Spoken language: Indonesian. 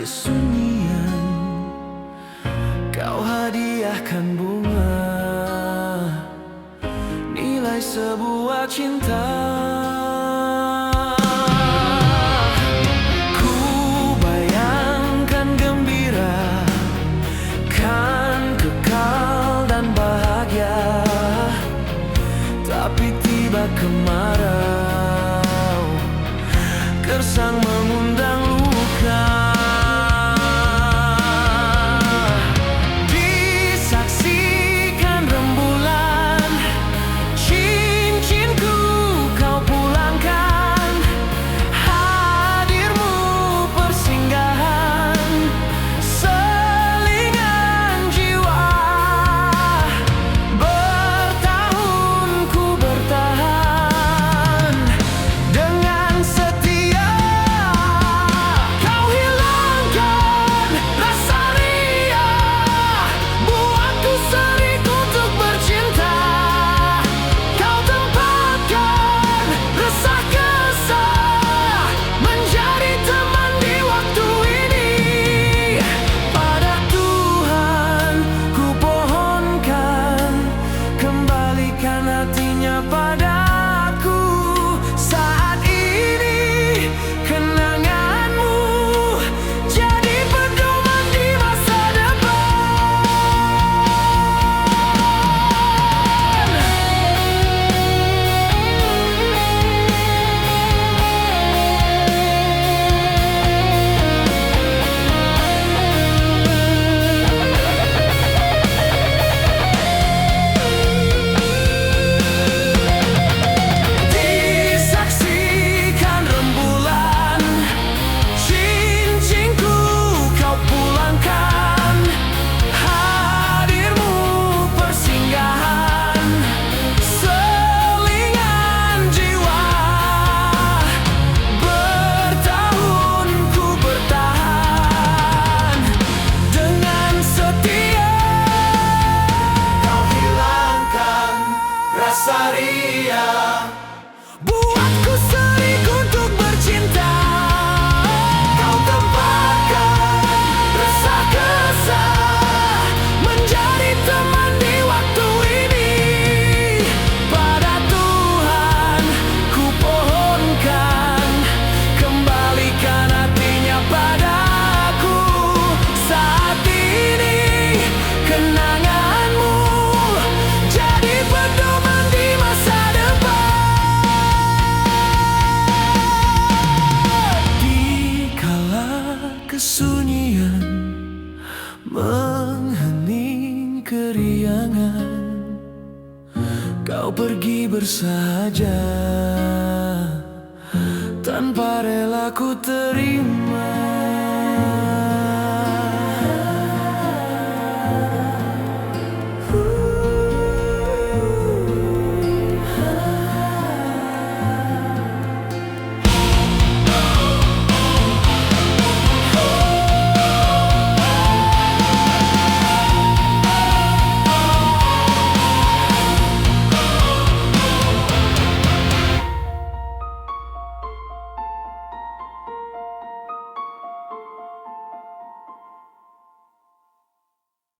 kesunyian, kau hadiahkan bunga, nilai sebuah cinta. Ku bayangkan gembira, kan kekal dan bahagia, tapi tiba kemarau, gersang mengundang luka. Disaksikan rembulan, cincinku kau pulangkan, hadirmu persinggahan, selingan jiwa. Bertahun ku bertahan dengan setia. Kau hilangkan rasa riang, buatku serik untuk bercinta. Kau tempatkan resah kesah, menjadi teman di waktu ini. Pada Tuhan ku pohonkan, kembalikan hatinya padaku. Saat ini kenanganmu jadi pedoman di masa depan. Disaksikan rembulan, cincinku kau pulangkan, hadirmu persinggahan, selingan jiwa. Bertahun ku bertahan dengan setia. Kau hilangkan rasa riang, buatku serik untuk bercinta. Kau tempatkan resah kesah, menjadi teman di waktu ini. Pada Tuhan ku pohonkan, kembalikan hatinya padaku. Saat ini kenanganmu jadi pedoman di masa depan. Dikala kesunyian menghening keriangan, kau pergi bersahaja tanpa rela ku terima.